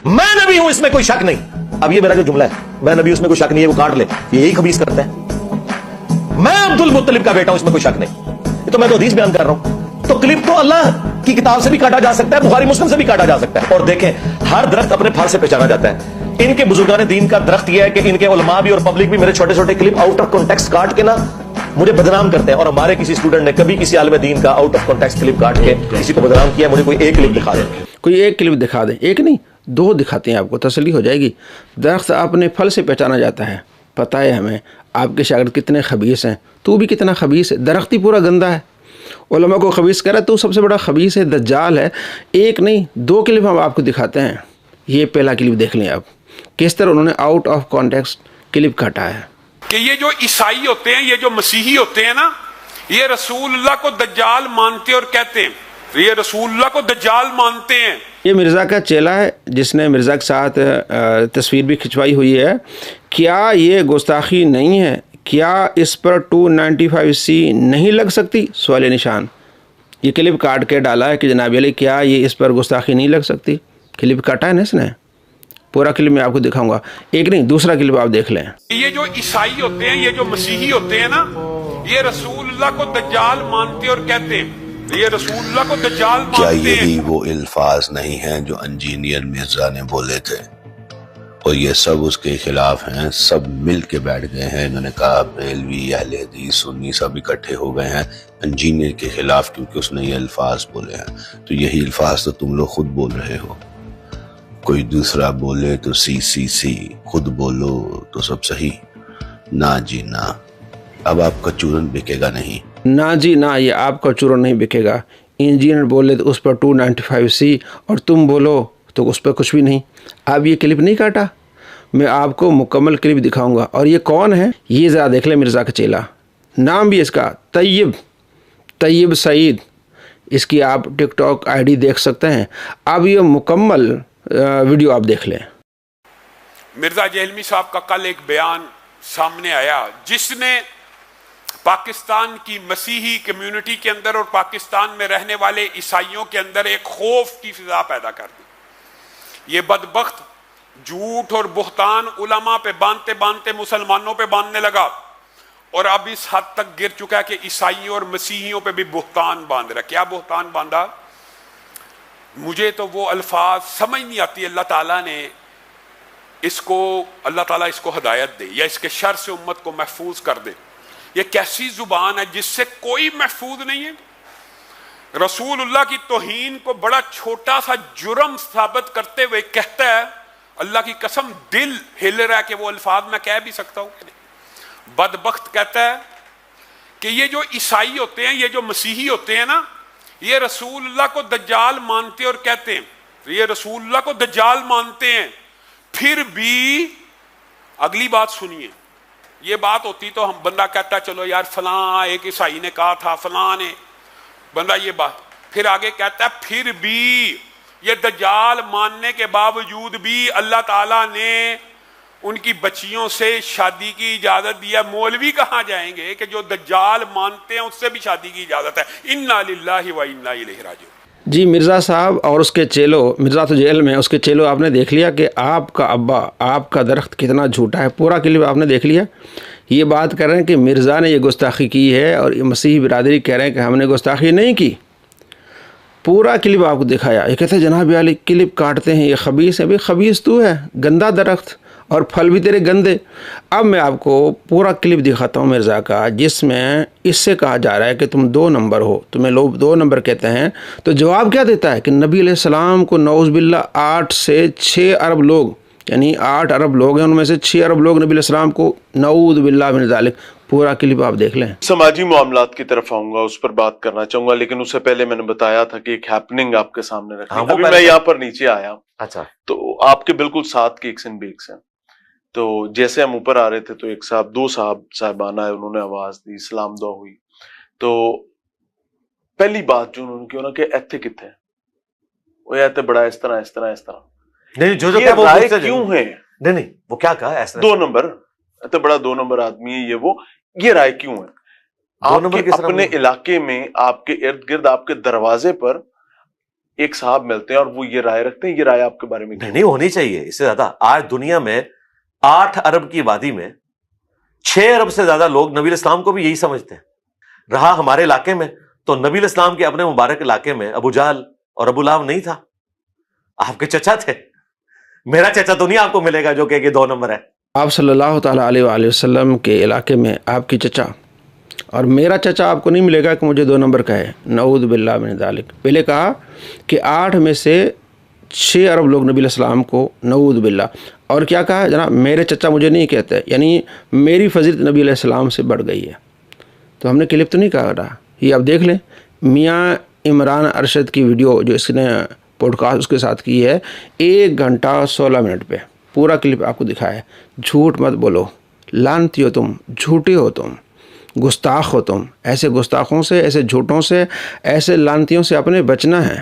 میں نبی ہوں اس میں کوئی شک نہیں. اب یہ میرا جو جملہ ہے میں نبی اس میں کوئی شک نہیں ہے وہ کاٹ لے, یہی خبیث کرتا ہے. میں عبد المطلب کا بیٹا ہوں اس میں کوئی شک نہیں, یہ تو میں تو حدیث بیان کر رہا ہوں. تو کلپ تو اللہ کی کتاب سے بھی کاٹا جا سکتا ہے, بخاری مسلم سے بھی کاٹا جا سکتا ہے. اور دیکھیں ہر درخت اپنے پھل سے پہچانا جاتا ہے. ان کے بزرگان دین کا درخت یہ ہے کہ ان کے علماء بھی اور پبلک بھی میرے چھوٹے چھوٹے کلپ آؤٹ آف کانٹیکسٹ کاٹ کے نا مجھے بدنام کرتے ہیں. اور ہمارے کسی اسٹوڈنٹ نے کبھی کسی عالم دین کا آؤٹ آف کانٹیکسٹ کلپ کاٹ کے کسی کو بدنام کیا, مجھے کوئی ایک کلپ دکھا دیں, کوئی ایک کلپ دکھا دیں, ایک نہیں 2 دکھاتے ہیں آپ کو تسلی ہو جائے گی. درخت اپنے پھل سے پہچانا جاتا ہے. پتہ ہے ہمیں آپ کے شاگرد کتنے خبیث ہیں, تو بھی کتنا خبیث ہے, درخت ہی پورا گندا ہے. علماء کو خبیث کرا تو سب سے بڑا خبیث ہے, دجال ہے. ایک نہیں 2 کلپ ہم آپ کو دکھاتے ہیں. یہ پہلا کلپ دیکھ لیں آپ, کس طرح انہوں نے آؤٹ آف کانٹیکسٹ کلپ کاٹا ہے. کہ یہ جو عیسائی ہوتے ہیں, یہ جو مسیحی ہوتے ہیں نا, یہ رسول اللہ کو دجال مانتے اور کہتے ہیں, یہ رسول اللہ کو دجال مانتے ہیں. یہ مرزا کا چیلا ہے جس نے مرزا کے ساتھ تصویر بھی کھنچوائی ہوئی ہے. کیا یہ گستاخی نہیں ہے؟ کیا اس پر 295C نہیں لگ سکتی؟ سوال نشان. یہ کلپ کاٹ کے ڈالا ہے کہ جناب علی کیا یہ اس پر گستاخی نہیں لگ سکتی. کلپ کاٹا ہے نا اس نے, پورا کلپ میں آپ کو دکھاؤں گا. ایک نہیں دوسرا کلپ آپ دیکھ لیں. یہ جو عیسائی ہوتے ہیں, یہ جو مسیحی ہوتے ہیں نا, یہ رسول اللہ کو دجال مانتے اور کہتے ہیں, یہ رسول اللہ کو دجال مانتے ہیں. کیا یہی وہ الفاظ نہیں ہیں جو انجینئر مرزا نے بولے تھے؟ اور یہ سب اس کے خلاف ہیں, سب مل کے بیٹھ گئے ہیں. انہوں نے کہا بریلوی, اہل حدیث, سنی سب اکٹھے ہو گئے ہیں انجینئر کے خلاف کیونکہ اس نے یہ الفاظ بولے ہیں. تو یہی الفاظ تو تم لوگ خود بول رہے ہو. کوئی دوسرا بولے تو سی, خود بولو تو سب صحیح. نہ جی نہ, اب آپ کا چورن بکے گا نہیں. نہ جی نہ, یہ آپ کا چورن نہیں بکے گا. انجینئر بولے تو اس پر 295C اور تم بولو تو اس پر کچھ بھی نہیں. اب یہ کلپ نہیں کاٹا, میں آپ کو مکمل کلپ دکھاؤں گا. اور یہ کون ہے یہ ذرا دیکھ لیں. مرزا کا چیلا, نام بھی اس کا طیب سعید. اس کی آپ ٹک ٹاک ID دیکھ سکتے ہیں. اب یہ مکمل ویڈیو آپ دیکھ لیں. مرزا جہلمی صاحب کا کل ایک بیان سامنے آیا جس نے پاکستان کی مسیحی کمیونٹی کے اندر اور پاکستان میں رہنے والے عیسائیوں کے اندر ایک خوف کی فضا پیدا کر دی. یہ بدبخت جھوٹ اور بہتان علماء پہ باندھتے باندھتے مسلمانوں پہ باندھنے لگا, اور اب اس حد تک گر چکا ہے کہ عیسائیوں اور مسیحیوں پہ بھی بہتان باندھ رہا. کیا بہتان باندھا؟ مجھے تو وہ الفاظ سمجھ نہیں آتی. اللہ تعالیٰ نے اللہ تعالیٰ اس کو ہدایت دے یا اس کے شر سے امت کو محفوظ کر دے. یہ کیسی زبان ہے جس سے کوئی محفوظ نہیں ہے. رسول اللہ کی توہین کو بڑا چھوٹا سا جرم ثابت کرتے ہوئے کہتا ہے, اللہ کی قسم دل ہل رہا ہے کہ وہ الفاظ میں کہہ بھی سکتا ہوں. بدبخت کہتا ہے کہ یہ جو عیسائی ہوتے ہیں, یہ جو مسیحی ہوتے ہیں نا, یہ رسول اللہ کو دجال مانتے اور کہتے ہیں, یہ رسول اللہ کو دجال مانتے ہیں. پھر بھی اگلی بات سنیے. یہ بات ہوتی تو ہم بندہ کہتا چلو یار فلاں ایک عیسائی نے کہا تھا, فلاں نے بندہ یہ بات. پھر آگے کہتا ہے پھر بھی یہ دجال ماننے کے باوجود بھی اللہ تعالیٰ نے ان کی بچیوں سے شادی کی اجازت دیا. مولوی کہاں جائیں گے کہ جو دجال مانتے ہیں اس سے بھی شادی کی اجازت ہے. انا للہ و انا الیہ راجعون. جی مرزا صاحب اور اس کے چیلو, مرزا تو جیل میں, اس کے چیلو آپ نے دیکھ لیا کہ آپ کا ابا, آپ کا درخت کتنا جھوٹا ہے. پورا کلپ آپ نے دیکھ لیا. یہ بات کر رہے ہیں کہ مرزا نے یہ گستاخی کی ہے اور مسیحی برادری کہہ رہے ہیں کہ ہم نے گستاخی نہیں کی. پورا کلپ آپ کو دکھایا. یہ کہتے ہیں جناب علی کلپ کاٹتے ہیں, یہ خبیث ہے. بھائی خبیث تو ہے, گندا درخت, اور پھل بھی تیرے گندے. اب میں آپ کو پورا کلپ دکھاتا ہوں مرزا کا, جس میں اس سے کہا جا رہا ہے کہ تم 2 نمبر ہو, تمہیں لوگ 2 نمبر کہتے ہیں. تو جواب کیا دیتا ہے کہ نبی علیہ السلام کو نعوذ باللہ 8 سے 6 ارب لوگ, یعنی 8 ارب لوگ ہیں, ان میں سے 6 ارب لوگ نبی علیہ السلام کو نعوذ باللہ من ذالک. پورا کلپ آپ دیکھ لیں. سماجی معاملات کی طرف آؤں گا, اس پر بات کرنا چاہوں گا, لیکن اس سے پہلے میں نے بتایا تھا کہ ایک ہیپننگ آپ کے سامنے رکھیں. ابھی میں یہاں پر نیچے آیا, اچھا, تو آپ کے بالکل ساتھ کے ایک بیکس ہیں. تو جیسے ہم اوپر آ رہے تھے تو ایک صاحب, 2 صاحبان آئے, انہوں نے آواز دی, سلام دعا ہوئی. تو پہلی بات جو انہوں نے کی نا کہ ایتھے کتنے وہ ایتھے بڑا اس طرح نہیں جو یہ رائے کیوں ہے؟ نہیں وہ کیا کہا ایسا 2 نمبر ایتھے بڑا 2 نمبر آدمی ہے, یہ رائے کیوں ہے؟ آپ کے اپنے علاقے میں, آپ کے ارد گرد, آپ کے دروازے پر ایک صاحب ملتے ہیں اور وہ یہ رائے رکھتے ہیں, یہ رائے آپ کے بارے میں نہیں ہونی چاہیے اس سے زیادہ. آج دنیا میں 8 ارب کی وادی میں 6 ارب سے زیادہ لوگ نبی الاسلام کو بھی یہی سمجھتے ہیں. رہا ہمارے علاقے میں تو نبی الاسلام کے اپنے مبارک علاقے میں ابو جہل اور ابو لہب نہیں تھا, آپ کے چچا تھے. میرا چچا تو نہیں آپ کو ملے گا جو کہ 2 نمبر ہے. آپ صلی اللہ تعالیٰ علیہ وآلہ وسلم کے علاقے میں آپ کی چچا اور میرا چچا آپ کو نہیں ملے گا کہ مجھے 2 نمبر کا ہے. نعوذ باللہ من ذالک. پہلے کہا کہ 8 میں سے 6 ارب لوگ نبی علیہ السلام کو, نعوذ باللہ. اور کیا کہا جناب, میرے چچا مجھے نہیں کہتے, یعنی میری فضیلت نبی علیہ السلام سے بڑھ گئی ہے. تو ہم نے کلپ تو نہیں کہا رہا, یہ آپ دیکھ لیں. میاں عمران ارشد کی ویڈیو جو اس نے پوڈ کاسٹ اس کے ساتھ کی ہے 1 گھنٹہ 16 منٹ پہ پورا کلپ آپ کو دکھایا ہے. جھوٹ مت بولو, لعنتی ہو تم, جھوٹے ہو تم, گستاخ ہو تم. ایسے گستاخوں سے, ایسے جھوٹوں سے, ایسے لعنتیوں سے اپنے بچنا ہے.